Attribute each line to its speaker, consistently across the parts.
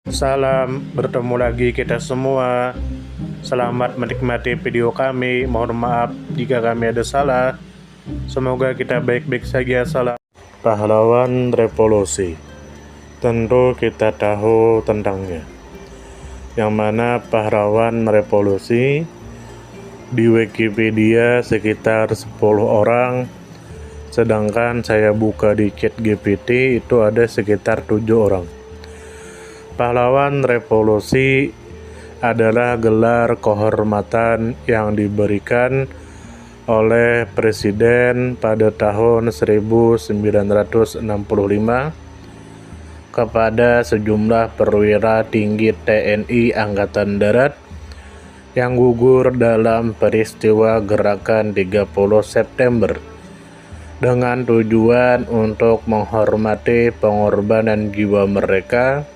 Speaker 1: Salam, bertemu lagi kita semua. Selamat menikmati video kami. Mohon maaf jika kami ada salah. Semoga kita baik-baik saja. Salam. Pahlawan revolusi. Tentu kita tahu tentangnya. Yang mana pahlawan revolusi di Wikipedia sekitar 10 orang, sedangkan saya buka di ChatGPT itu ada sekitar 7 orang. Pahlawan revolusi adalah gelar kehormatan yang diberikan oleh Presiden pada tahun 1965 kepada sejumlah perwira tinggi TNI Angkatan Darat yang gugur dalam peristiwa gerakan 30 September dengan tujuan untuk menghormati pengorbanan jiwa mereka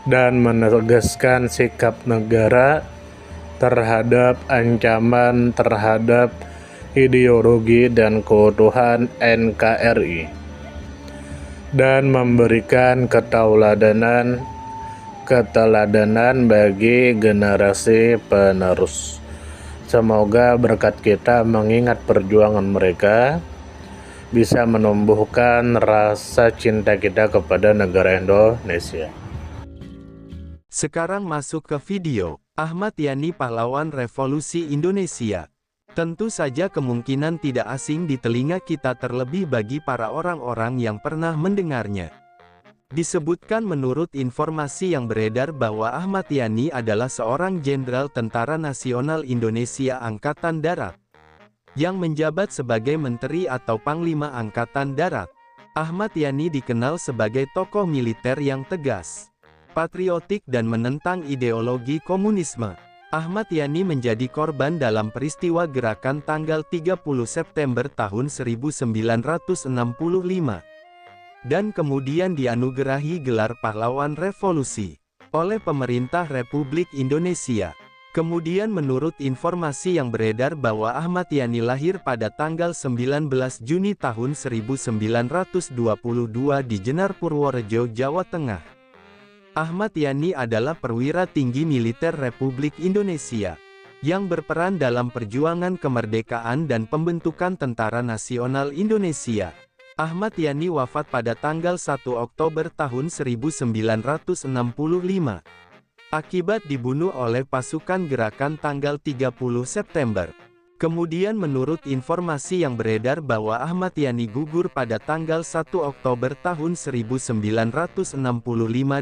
Speaker 1: dan menegaskan sikap negara terhadap ancaman terhadap ideologi dan keutuhan NKRI dan memberikan keteladanan bagi generasi penerus. Semoga berkat kita mengingat perjuangan mereka bisa menumbuhkan rasa cinta kita kepada negara Indonesia.
Speaker 2: Sekarang masuk ke video. Ahmad Yani pahlawan revolusi Indonesia. Tentu saja kemungkinan tidak asing di telinga kita, terlebih bagi para orang-orang yang pernah mendengarnya. Disebutkan menurut informasi yang beredar bahwa Ahmad Yani adalah seorang jenderal Tentara Nasional Indonesia Angkatan Darat yang menjabat sebagai Menteri atau Panglima Angkatan Darat. Ahmad Yani dikenal sebagai tokoh militer yang tegas, patriotik dan menentang ideologi komunisme. Ahmad Yani menjadi korban dalam peristiwa gerakan tanggal 30 September tahun 1965 dan kemudian dianugerahi gelar pahlawan revolusi oleh pemerintah Republik Indonesia. Kemudian menurut informasi yang beredar bahwa Ahmad Yani lahir pada tanggal 19 Juni tahun 1922 di Jenar Purworejo, Jawa Tengah. Ahmad Yani adalah perwira tinggi militer Republik Indonesia yang berperan dalam perjuangan kemerdekaan dan pembentukan Tentara Nasional Indonesia. Ahmad Yani wafat pada tanggal 1 Oktober tahun 1965 akibat dibunuh oleh pasukan gerakan tanggal 30 September. Kemudian menurut informasi yang beredar bahwa Ahmad Yani gugur pada tanggal 1 Oktober tahun 1965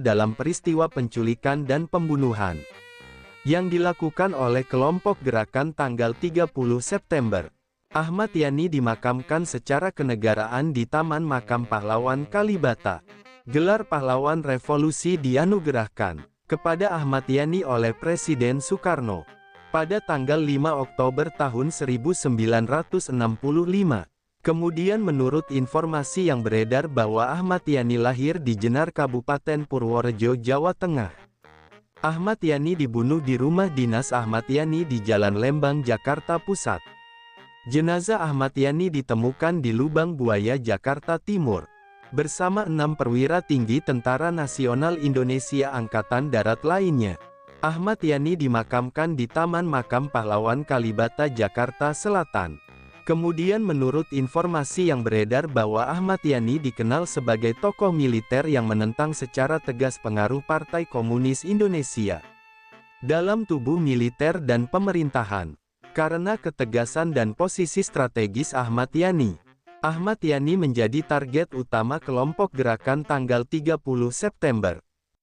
Speaker 2: dalam peristiwa penculikan dan pembunuhan yang dilakukan oleh kelompok gerakan tanggal 30 September. Ahmad Yani dimakamkan secara kenegaraan di Taman Makam Pahlawan Kalibata. Gelar pahlawan revolusi dianugerahkan kepada Ahmad Yani oleh Presiden Soekarno pada tanggal 5 Oktober tahun 1965. Kemudian menurut informasi yang beredar bahwa Ahmad Yani lahir di Jenar, Kabupaten Purworejo, Jawa Tengah. Ahmad Yani dibunuh di rumah dinas Ahmad Yani di Jalan Lembang, Jakarta Pusat. Jenazah Ahmad Yani ditemukan di Lubang Buaya, Jakarta Timur, bersama 6 perwira tinggi Tentara Nasional Indonesia Angkatan Darat lainnya. Ahmad Yani dimakamkan di Taman Makam Pahlawan Kalibata, Jakarta Selatan. Kemudian menurut informasi yang beredar bahwa Ahmad Yani dikenal sebagai tokoh militer yang menentang secara tegas pengaruh Partai Komunis Indonesia dalam tubuh militer dan pemerintahan. Karena ketegasan dan posisi strategis Ahmad Yani menjadi target utama kelompok gerakan tanggal 30 September.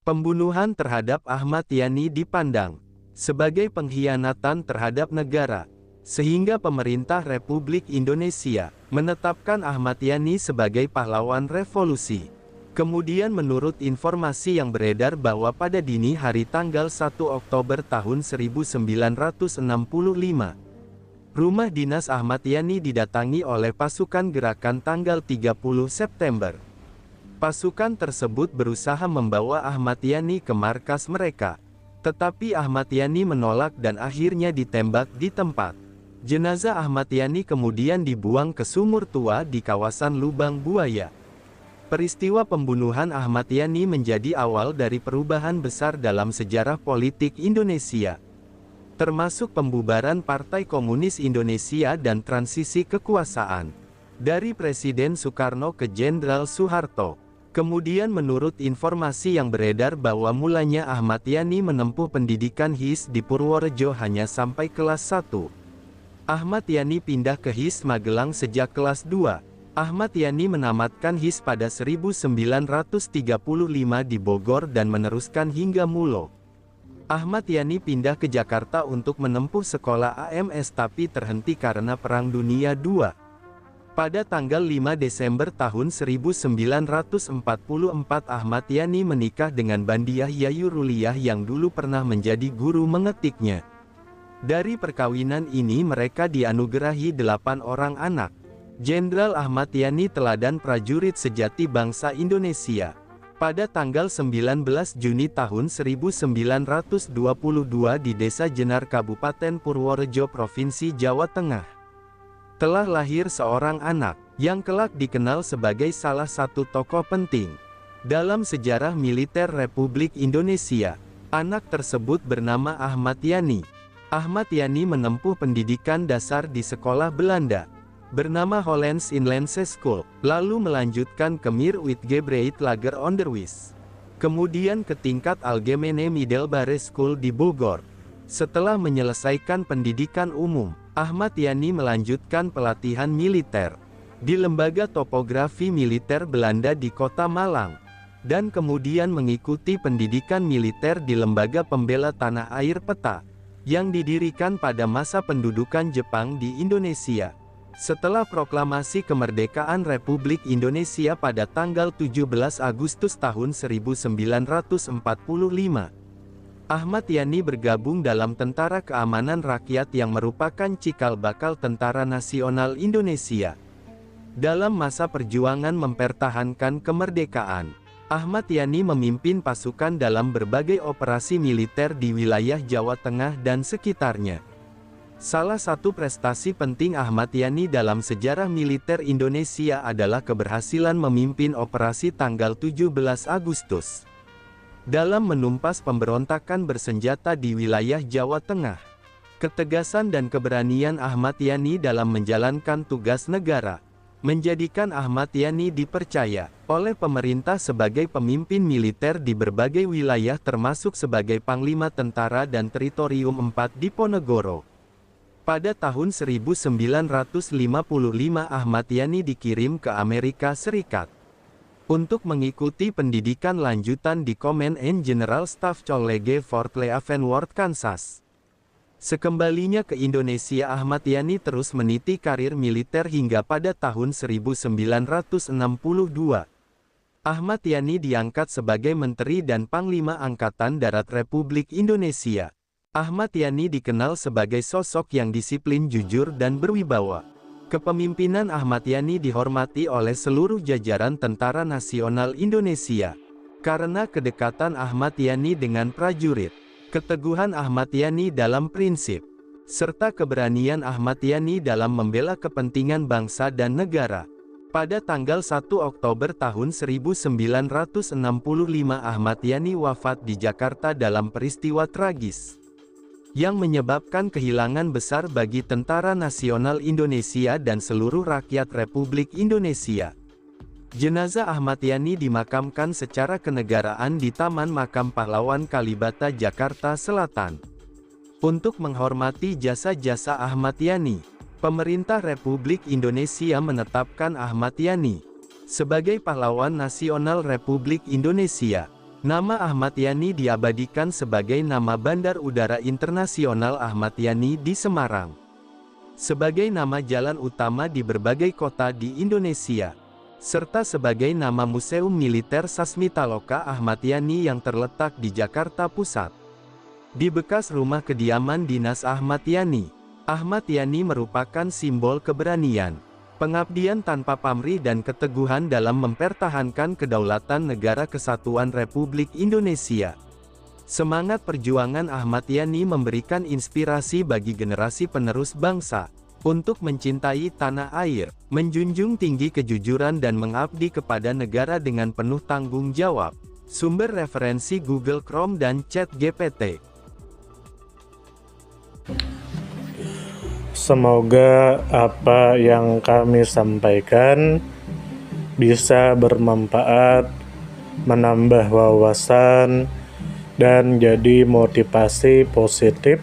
Speaker 2: Pembunuhan terhadap Ahmad Yani dipandang sebagai pengkhianatan terhadap negara, sehingga pemerintah Republik Indonesia menetapkan Ahmad Yani sebagai pahlawan revolusi. Kemudian menurut informasi yang beredar bahwa pada dini hari tanggal 1 Oktober tahun 1965, rumah dinas Ahmad Yani didatangi oleh pasukan gerakan tanggal 30 September. Pasukan tersebut berusaha membawa Ahmad Yani ke markas mereka, tetapi Ahmad Yani menolak dan akhirnya ditembak di tempat. Jenazah Ahmad Yani kemudian dibuang ke sumur tua di kawasan Lubang Buaya. Peristiwa pembunuhan Ahmad Yani menjadi awal dari perubahan besar dalam sejarah politik Indonesia, termasuk pembubaran Partai Komunis Indonesia dan transisi kekuasaan dari Presiden Soekarno ke Jenderal Soeharto. Kemudian menurut informasi yang beredar bahwa mulanya Ahmad Yani menempuh pendidikan HIS di Purworejo hanya sampai kelas 1. Ahmad Yani pindah ke HIS Magelang sejak kelas 2. Ahmad Yani menamatkan HIS pada 1935 di Bogor dan meneruskan hingga Mulo. Ahmad Yani pindah ke Jakarta untuk menempuh sekolah AMS tapi terhenti karena Perang Dunia II. Pada tanggal 5 Desember tahun 1944 Ahmad Yani menikah dengan Bandiah Yayu Ruliyah yang dulu pernah menjadi guru mengetiknya. Dari perkawinan ini mereka dianugerahi 8 orang anak. Jenderal Ahmad Yani teladan prajurit sejati bangsa Indonesia. Pada tanggal 19 Juni tahun 1922 di Desa Jenar Kabupaten Purworejo Provinsi Jawa Tengah, telah lahir seorang anak, yang kelak dikenal sebagai salah satu tokoh penting dalam sejarah militer Republik Indonesia. Anak tersebut bernama Ahmad Yani. Ahmad Yani menempuh pendidikan dasar di sekolah Belanda, bernama Hollands Inlandse School, lalu melanjutkan ke Meerwitgebreid Lager Onderwijs. Kemudian ke tingkat Algemene Middelbare School di Bogor. Setelah menyelesaikan pendidikan umum, Ahmad Yani melanjutkan pelatihan militer di Lembaga Topografi Militer Belanda di Kota Malang, dan kemudian mengikuti pendidikan militer di Lembaga Pembela Tanah Air Peta, yang didirikan pada masa pendudukan Jepang di Indonesia. Setelah proklamasi kemerdekaan Republik Indonesia pada tanggal 17 Agustus tahun 1945, Ahmad Yani bergabung dalam Tentara Keamanan Rakyat yang merupakan cikal bakal Tentara Nasional Indonesia. Dalam masa perjuangan mempertahankan kemerdekaan, Ahmad Yani memimpin pasukan dalam berbagai operasi militer di wilayah Jawa Tengah dan sekitarnya. Salah satu prestasi penting Ahmad Yani dalam sejarah militer Indonesia adalah keberhasilan memimpin operasi tanggal 17 Agustus. Dalam menumpas pemberontakan bersenjata di wilayah Jawa Tengah. Ketegasan dan keberanian Ahmad Yani dalam menjalankan tugas negara, menjadikan Ahmad Yani dipercaya oleh pemerintah sebagai pemimpin militer di berbagai wilayah termasuk sebagai Panglima Tentara dan Teritorium 4 di Ponegoro. Pada tahun 1955 Ahmad Yani dikirim ke Amerika Serikat untuk mengikuti pendidikan lanjutan di Command and General Staff College Fort Leavenworth, Kansas. Sekembalinya ke Indonesia Ahmad Yani terus meniti karir militer hingga pada tahun 1962. Ahmad Yani diangkat sebagai Menteri dan Panglima Angkatan Darat Republik Indonesia. Ahmad Yani dikenal sebagai sosok yang disiplin, jujur dan berwibawa. Kepemimpinan Ahmad Yani dihormati oleh seluruh jajaran Tentara Nasional Indonesia. Karena kedekatan Ahmad Yani dengan prajurit, keteguhan Ahmad Yani dalam prinsip, serta keberanian Ahmad Yani dalam membela kepentingan bangsa dan negara. Pada tanggal 1 Oktober tahun 1965 Ahmad Yani wafat di Jakarta dalam peristiwa tragis yang menyebabkan kehilangan besar bagi Tentara Nasional Indonesia dan seluruh rakyat Republik Indonesia. Jenazah Ahmad Yani dimakamkan secara kenegaraan di Taman Makam Pahlawan Kalibata, Jakarta Selatan. Untuk menghormati jasa-jasa Ahmad Yani, pemerintah Republik Indonesia menetapkan Ahmad Yani sebagai Pahlawan Nasional Republik Indonesia. Nama Ahmad Yani diabadikan sebagai nama Bandar Udara Internasional Ahmad Yani di Semarang, sebagai nama jalan utama di berbagai kota di Indonesia, serta sebagai nama Museum Militer Sasmitaloka Ahmad Yani yang terletak di Jakarta Pusat. Di bekas rumah kediaman dinas Ahmad Yani, Ahmad Yani merupakan simbol keberanian, pengabdian tanpa pamrih dan keteguhan dalam mempertahankan kedaulatan Negara Kesatuan Republik Indonesia. Semangat perjuangan Ahmad Yani memberikan inspirasi bagi generasi penerus bangsa, untuk mencintai tanah air, menjunjung tinggi kejujuran dan mengabdi kepada negara dengan penuh tanggung jawab. Sumber referensi Google Chrome dan ChatGPT.
Speaker 1: Semoga apa yang kami sampaikan bisa bermanfaat, menambah wawasan, dan jadi motivasi positif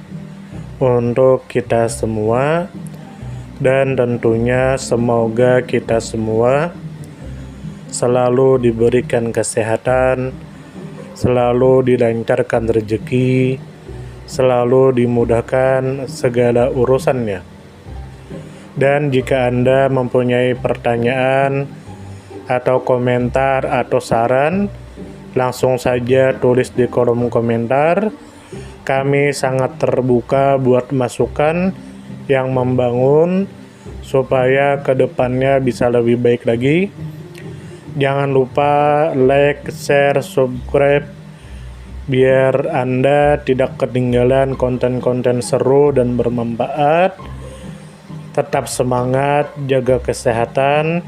Speaker 1: untuk kita semua. Dan tentunya semoga kita semua selalu diberikan kesehatan, selalu dilancarkan rezeki, selalu dimudahkan segala urusannya. Dan jika Anda mempunyai pertanyaan atau komentar atau saran, langsung saja tulis di kolom komentar. Kami sangat terbuka buat masukan yang membangun supaya kedepannya bisa lebih baik lagi. Jangan lupa like, share, subscribe biar Anda tidak ketinggalan konten-konten seru dan bermanfaat. Tetap semangat, jaga kesehatan,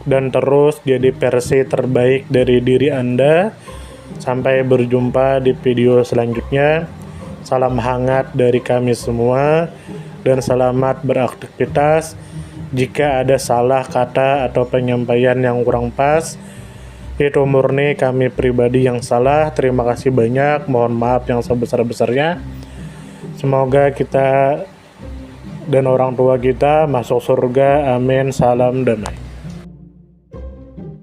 Speaker 1: dan terus jadi versi terbaik dari diri Anda. Sampai berjumpa di video selanjutnya. Salam hangat dari kami semua dan selamat beraktivitas. Jika ada salah kata atau penyampaian yang kurang pas, itu murni kami pribadi yang salah. Terima kasih banyak, mohon maaf yang sebesar-besarnya. Semoga kita dan orang tua kita masuk surga, amin, salam damai.